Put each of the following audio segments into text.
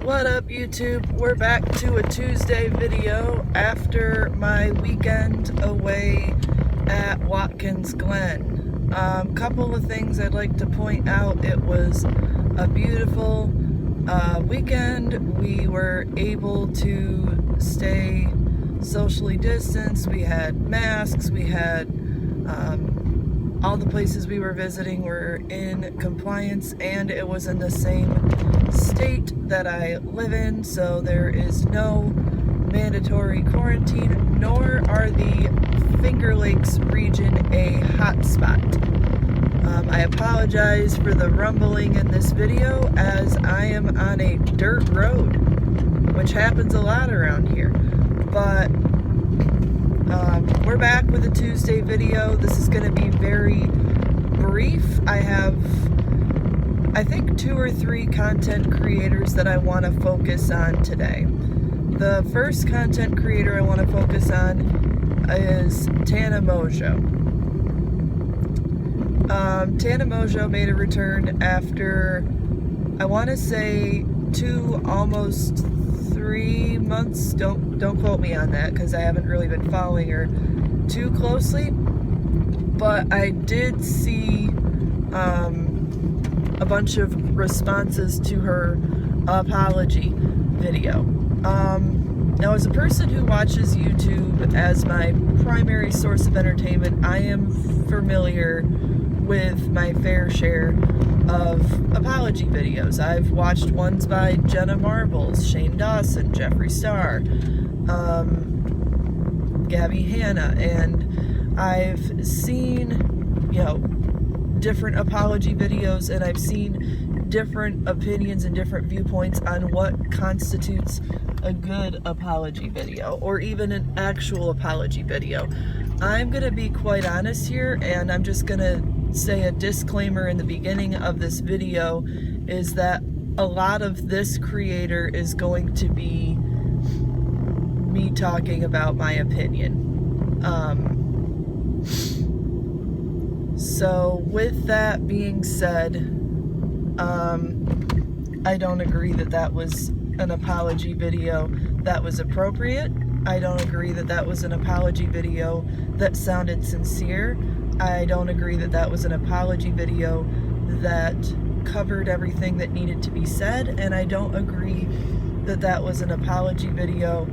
What up, YouTube? We're back to a Tuesday video after my weekend away at Watkins Glen. Couple of things I'd like to point out. It was a beautiful weekend. We were able to stay socially distanced. We had masks. We had all the places we were visiting were in compliance, and it was in the same state that I live in, so there is no mandatory quarantine, nor are the Finger Lakes region a hotspot. I apologize for the rumbling in this video, as I am on a dirt road, which happens a lot around here, but we're back with a Tuesday video. This is going to be very brief. I have, I think, 2 or 3 content creators that I want to focus on today. The first content creator I want to focus on is Tana Mongeau. Tana Mongeau made a return after, I want to say, 2, almost 3 months. Don't quote me on that, because I haven't really been following her too closely, but I did see a bunch of responses to her apology video. Now, as a person who watches YouTube as my primary source of entertainment, I am familiar with my fair share of apology videos. I've watched ones by Jenna Marbles, Shane Dawson, Jeffree Star, Gabby Hanna, and I've seen, different apology videos, and I've seen different opinions and different viewpoints on what constitutes a good apology video, or even an actual apology video. I'm gonna be quite honest here, and I'm just gonna say a disclaimer in the beginning of this video, is that a lot of this creator is going to be me talking about my opinion. So with that being said, I don't agree that that was an apology video that was appropriate. I don't agree that that was an apology video that sounded sincere. I don't agree that that was an apology video that covered everything that needed to be said, and I don't agree that that was an apology video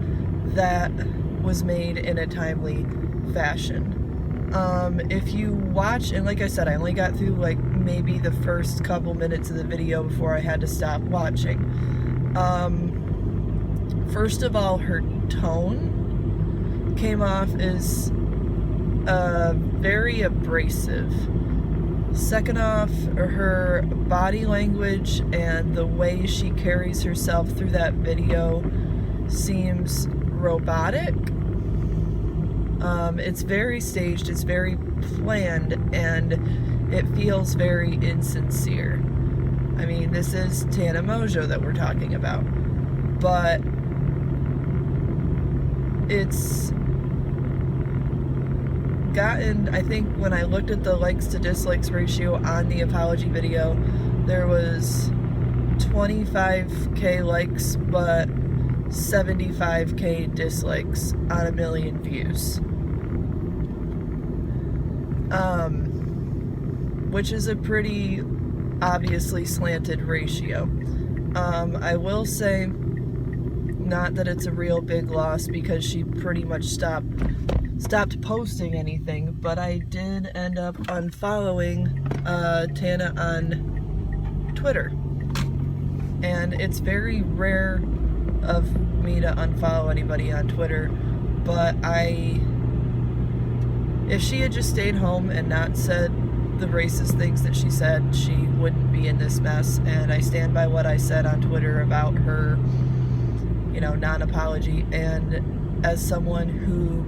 that was made in a timely fashion. If you watch, and like I said, I only got through like maybe the first couple minutes of the video before I had to stop watching. First of all, her tone came off as very abrasive. Second off, her body language and the way she carries herself through that video seems robotic. It's very staged, it's very planned, and it feels very insincere. I mean, this is Tana Mongeau that we're talking about, but it's gotten, I think when I looked at the likes to dislikes ratio on the apology video, there was 25k likes but 75k dislikes on 1 million views, which is a pretty obviously slanted ratio. I will say, not that it's a real big loss, because she pretty much stopped posting anything, but I did end up unfollowing Tana on Twitter, and it's very rare of me to unfollow anybody on Twitter, but if she had just stayed home and not said the racist things that she said, she wouldn't be in this mess, and I stand by what I said on Twitter about her, non-apology. And as someone who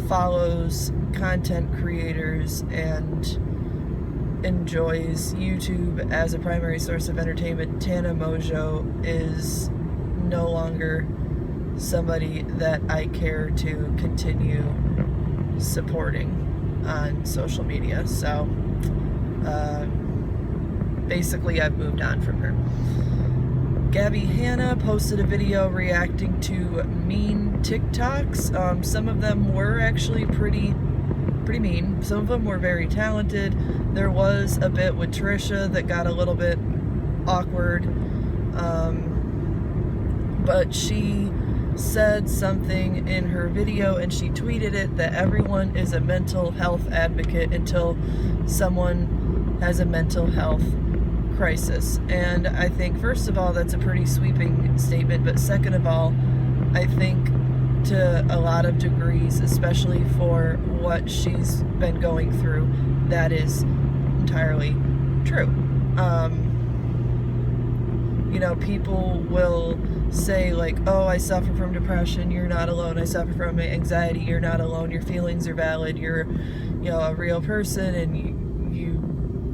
follows content creators and enjoys YouTube as a primary source of entertainment, Tana Mongeau is no longer somebody that I care to continue supporting on social media. So, basically, I've moved on from her. Gabby Hanna posted a video reacting to mean TikToks. Some of them were actually pretty mean. Some of them were very talented. There was a bit with Trisha that got a little bit awkward. But she said something in her video, and she tweeted it, that everyone is a mental health advocate until someone has a mental health crisis. And I think, first of all, that's a pretty sweeping statement, but second of all, I think to a lot of degrees, especially for what she's been going through, that is entirely true. You know, people will say like, oh, I suffer from depression, you're not alone. I suffer from anxiety, you're not alone. Your feelings are valid. You're, you know, a real person, and you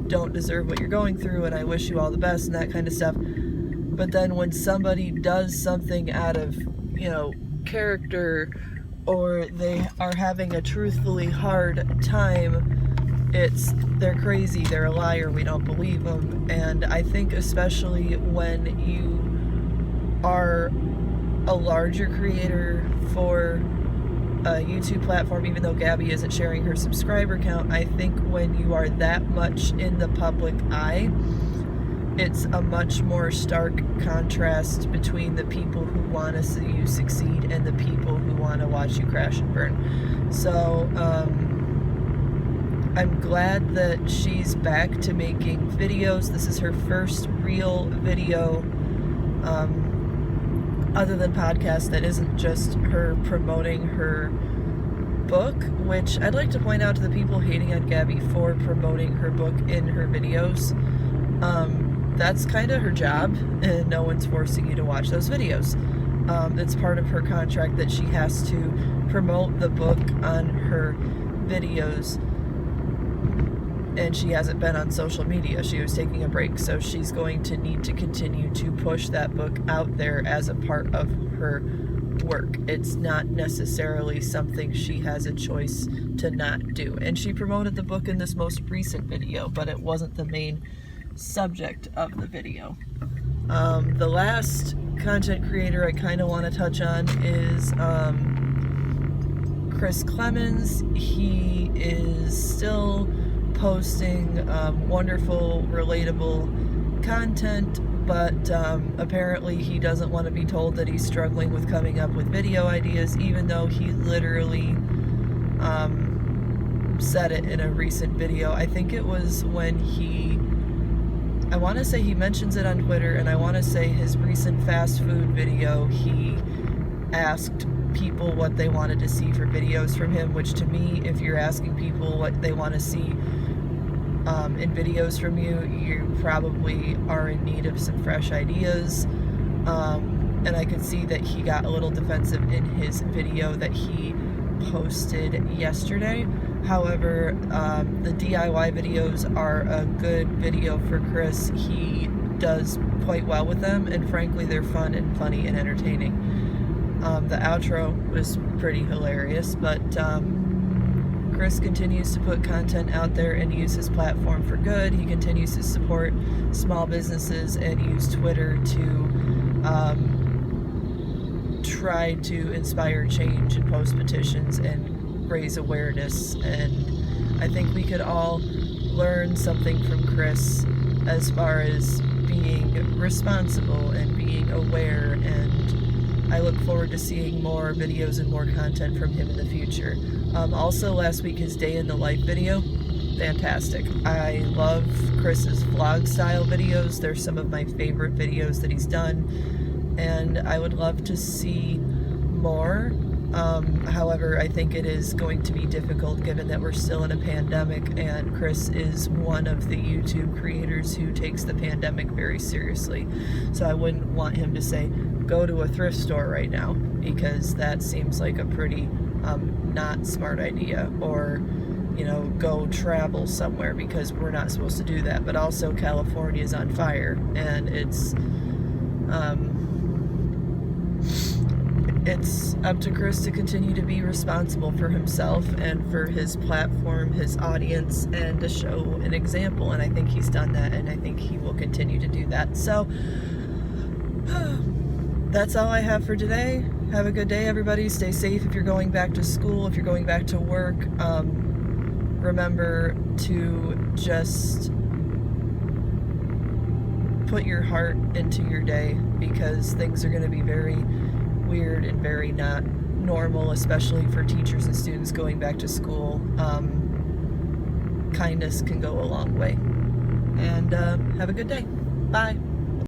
don't deserve what you're going through, and I wish you all the best, and that kind of stuff. But then when somebody does something out of, you know, character, or they are having a truthfully hard time, they're crazy, they're a liar, we don't believe them. And I think especially when you are a larger creator for a YouTube platform, even though Gabby isn't sharing her subscriber count, I think when you are that much in the public eye, it's a much more stark contrast between the people who want to see you succeed and the people who want to watch you crash and burn. So, I'm glad that she's back to making videos. This is her first real video, other than podcast, that isn't just her promoting her book, which I'd like to point out to the people hating on Gabby for promoting her book in her videos. That's kind of her job, and no one's forcing you to watch those videos. It's part of her contract that she has to promote the book on her videos, and she hasn't been on social media. She was taking a break, so she's going to need to continue to push that book out there as a part of her work. It's not necessarily something she has a choice to not do. And she promoted the book in this most recent video, but it wasn't the main subject of the video. The last content creator I kind of want to touch on is Chris Clemens. He is still posting wonderful, relatable content, but apparently he doesn't want to be told that he's struggling with coming up with video ideas, even though he literally said it in a recent video. I think it was when I want to say he mentions it on Twitter, and I want to say his recent fast food video, he asked people what they wanted to see for videos from him, which to me, if you're asking people what they want to see in videos from you, you probably are in need of some fresh ideas. And I could see that he got a little defensive in his video that he posted yesterday. However, the DIY videos are a good video for Chris. He does quite well with them, and frankly, they're fun and funny and entertaining. The outro was pretty hilarious, but Chris continues to put content out there and use his platform for good. He continues to support small businesses and use Twitter to try to inspire change and post petitions and raise awareness. And I think we could all learn something from Chris as far as being responsible and being aware, and I look forward to seeing more videos and more content from him in the future. Also, last week, his day in the life video, fantastic. I love Chris's vlog style videos. They're some of my favorite videos that he's done, and I would love to see more. However, I think it is going to be difficult given that we're still in a pandemic, and Chris is one of the YouTube creators who takes the pandemic very seriously. So I wouldn't want him to say, go to a thrift store right now, because that seems like a pretty not smart idea, or go travel somewhere, because we're not supposed to do that. But also, California is on fire, and it's up to Chris to continue to be responsible for himself and for his platform, his audience, and to show an example. And I think he's done that, and I think he will continue to do that. So That's all I have for today. Have a good day, everybody. Stay safe if you're going back to school, if you're going back to work. Remember to just put your heart into your day, because things are going to be very weird and very not normal, especially for teachers and students going back to school. Kindness can go a long way. And have a good day. Bye.